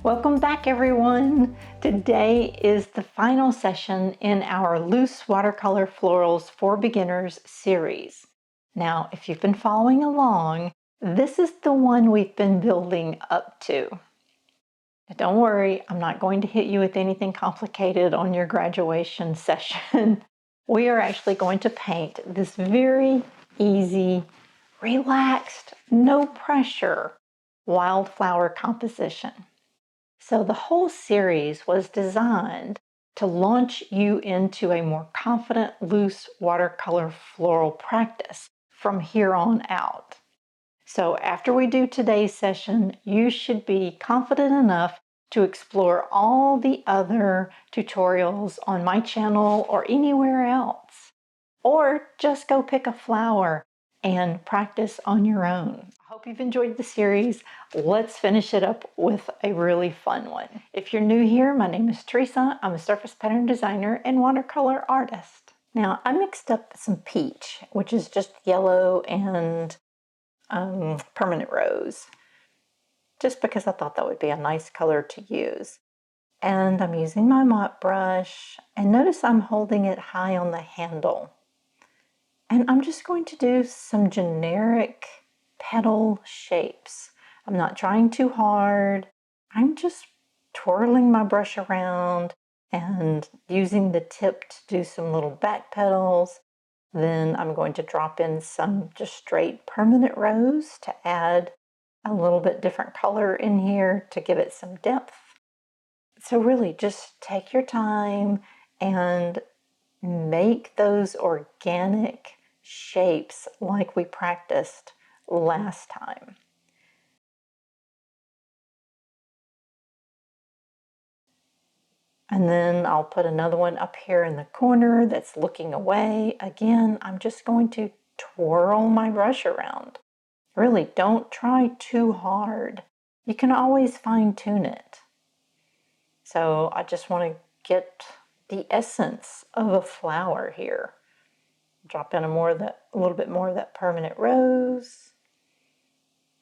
Welcome back, everyone. Today is the final session in our Loose Watercolor Florals for Beginners series. Now, if you've been following along, this is the one we've been building up to. Now, don't worry, I'm not going to hit you with anything complicated on your graduation session. We are actually going to paint this very easy, relaxed, no pressure wildflower composition. So the whole series was designed to launch you into a more confident, loose watercolor floral practice from here on out. So after we do today's session, you should be confident enough to explore all the other tutorials on my channel or anywhere else. Or just go pick a flower and practice on your own. I hope you've enjoyed the series. Let's finish it up with a really fun one. If you're new here, my name is Teresa. I'm a surface pattern designer and watercolor artist. Now, I mixed up some peach, which is just yellow and permanent rose, just because I thought that would be a nice color to use. And I'm using my mop brush, and notice I'm holding it high on the handle. And I'm just going to do some generic petal shapes. I'm not trying too hard. I'm just twirling my brush around and using the tip to do some little back petals. Then I'm going to drop in some just straight permanent rose to add a little bit different color in here to give it some depth. So really just take your time and make those organic shapes like we practiced last time. And then I'll put another one up here in the corner that's looking away. Again, I'm just going to twirl my brush around. Really, don't try too hard. You can always fine-tune it. So I just want to get the essence of a flower here. Drop in a little bit more of that permanent rose.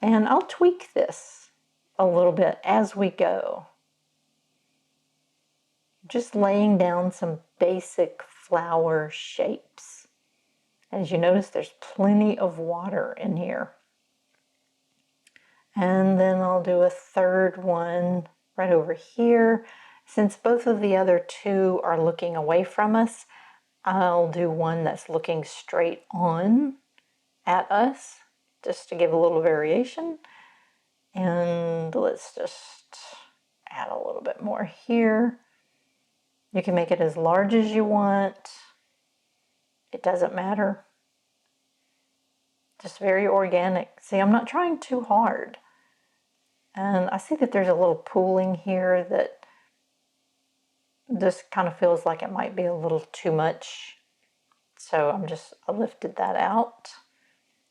And I'll tweak this a little bit as we go. Just laying down some basic flower shapes. As you notice, there's plenty of water in here. And then I'll do a third one right over here. Since both of the other two are looking away from us, I'll do one that's looking straight on at us, just to give a little variation. And let's just add a little bit more here. You can make it as large as you want. It doesn't matter. Just very organic. See, I'm not trying too hard. And I see that there's a little pooling here that just kind of feels like it might be a little too much. So I lifted that out.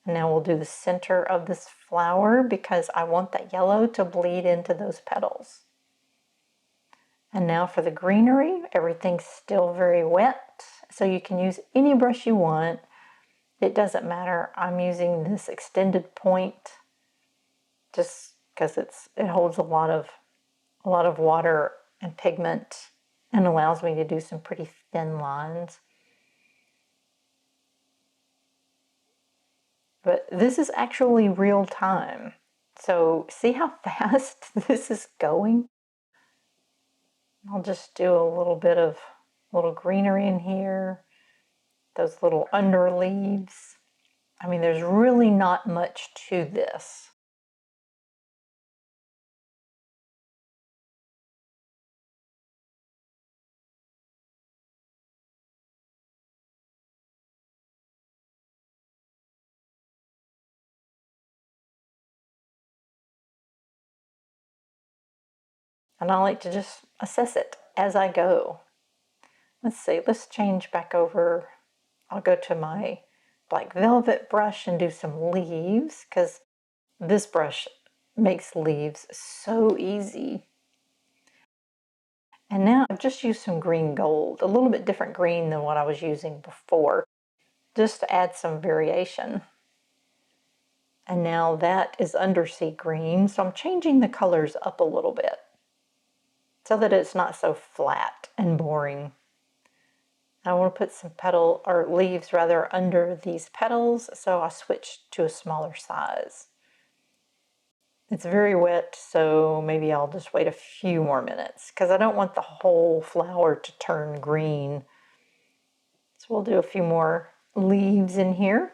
And now we'll do the center of this flower because I want that yellow to bleed into those petals. And now for the greenery, everything's still very wet, so you can use any brush you want. It doesn't matter. I'm using this extended point just because it holds a lot of water and pigment and allows me to do some pretty thin lines. But this is actually real time. So see how fast this is going? I'll just do a little bit of greenery in here. Those little under leaves. I mean, there's really not much to this. And I like to just assess it as I go. Let's see, let's change back over. I'll go to my black velvet brush and do some leaves because this brush makes leaves so easy. And now I've just used some green gold, a little bit different green than what I was using before, just to add some variation. And now that is undersea green, so I'm changing the colors up a little bit. so that it's not so flat and boring. I want to put some petal or leaves rather under these petals, so I switched to a smaller size. It's very wet, so maybe I'll just wait a few more minutes because I don't want the whole flower to turn green. So we'll do a few more leaves in here.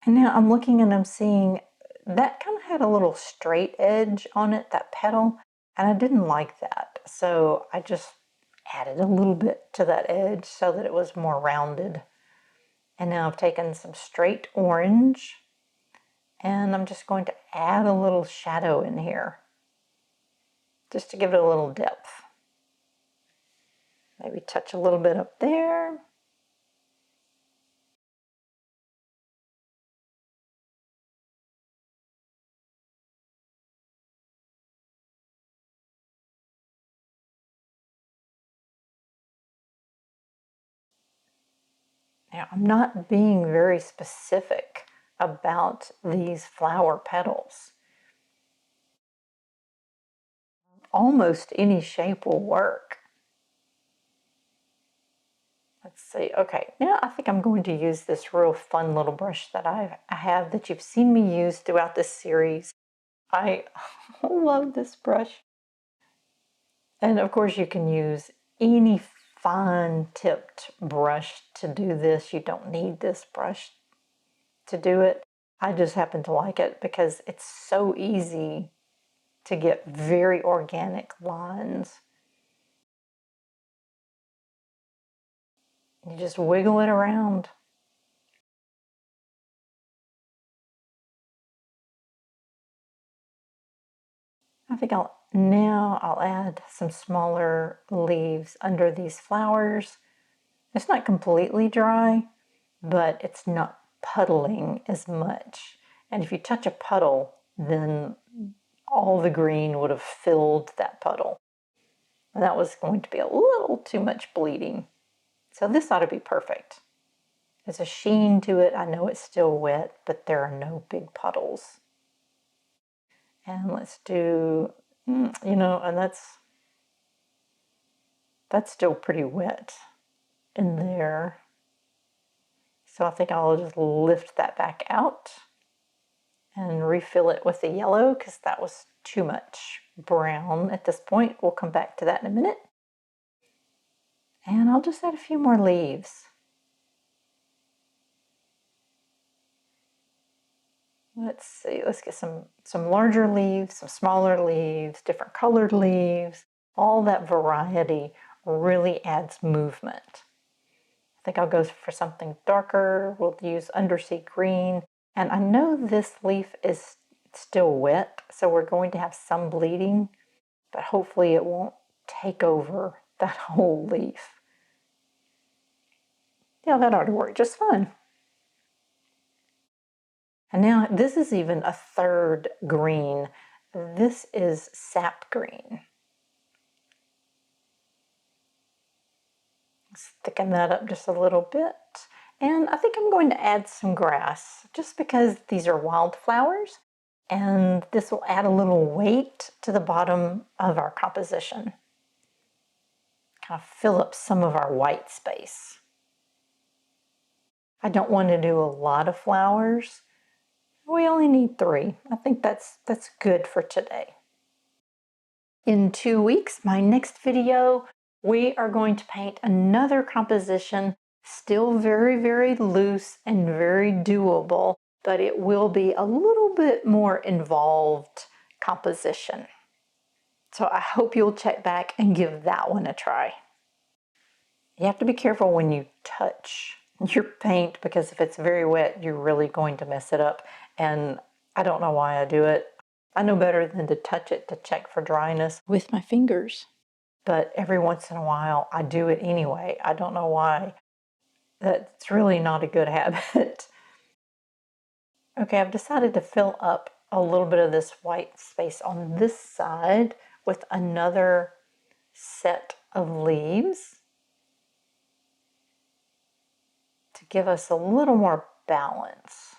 And now I'm looking and I'm seeing that kind of had a little straight edge on it, that petal, and I didn't like that. So I just added a little bit to that edge so that it was more rounded. And now I've taken some straight orange and I'm just going to add a little shadow in here just to give it a little depth. Maybe touch a little bit up there. Now, I'm not being very specific about these flower petals. Almost any shape will work. Let's see. Okay, now I think I'm going to use this real fun little brush that I have that you've seen me use throughout this series. I love this brush. And of course you can use any fine tipped brush to do this. You don't need this brush to do it. I just happen to like it because it's so easy to get very organic lines. You just wiggle it around. I think I'll add some smaller leaves under these flowers. It's not completely dry, but it's not puddling as much. And if you touch a puddle, then all the green would have filled that puddle. And that was going to be a little too much bleeding. So this ought to be perfect. There's a sheen to it. I know it's still wet, but there are no big puddles. And let's do, and that's still pretty wet in there. So I think I'll just lift that back out and refill it with the yellow because that was too much brown at this point. We'll come back to that in a minute. And I'll just add a few more leaves. Let's see, let's get some larger leaves, some smaller leaves, different colored leaves. All that variety really adds movement. I think I'll go for something darker. We'll use undersea green. And I know this leaf is still wet, so we're going to have some bleeding, but hopefully it won't take over that whole leaf. Yeah, that ought to work just fine. And now this is even a third green. This is sap green. Let's thicken that up just a little bit. And I think I'm going to add some grass just because these are wildflowers and this will add a little weight to the bottom of our composition. Kind of fill up some of our white space. I don't want to do a lot of flowers. We only need 3. I think that's good for today. In 2 weeks, my next video, we are going to paint another composition, still very, very loose and very doable, but it will be a little bit more involved composition. So I hope you'll check back and give that one a try. You have to be careful when you touch your paint because if it's very wet, you're really going to mess it up. And I don't know why I do it. I know better than to touch it to check for dryness with my fingers. But every once in a while, I do it anyway. I don't know why. That's really not a good habit. Okay, I've decided to fill up a little bit of this white space on this side with another set of leaves to to give us a little more balance.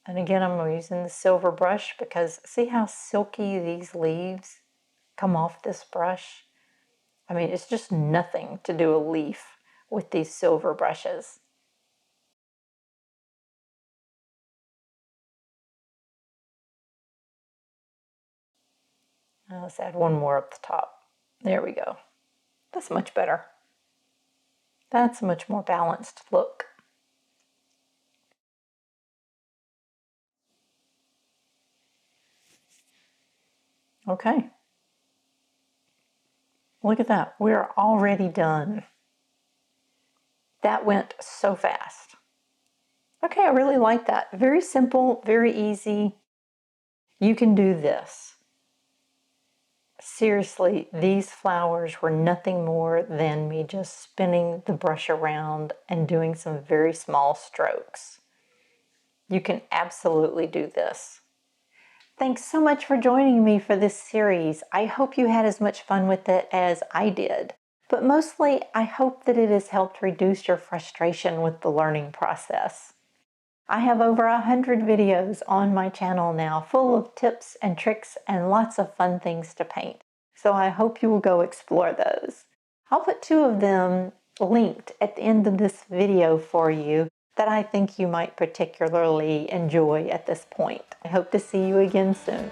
And again, I'm using the silver brush because see how silky these leaves come off this brush? I mean, it's just nothing to do a leaf with these silver brushes. Now let's add one more up the top. There we go. That's much better. That's a much more balanced look. Okay. Look at that. We're already done. That went so fast. Okay, I really like that. Very simple, very easy. You can do this. Seriously, these flowers were nothing more than me just spinning the brush around and doing some very small strokes. You can absolutely do this. Thanks so much for joining me for this series. I hope you had as much fun with it as I did. But mostly, I hope that it has helped reduce your frustration with the learning process. I have over 100 videos on my channel now full of tips and tricks and lots of fun things to paint. So I hope you will go explore those. I'll put 2 of them linked at the end of this video for you that I think you might particularly enjoy at this point. I hope to see you again soon.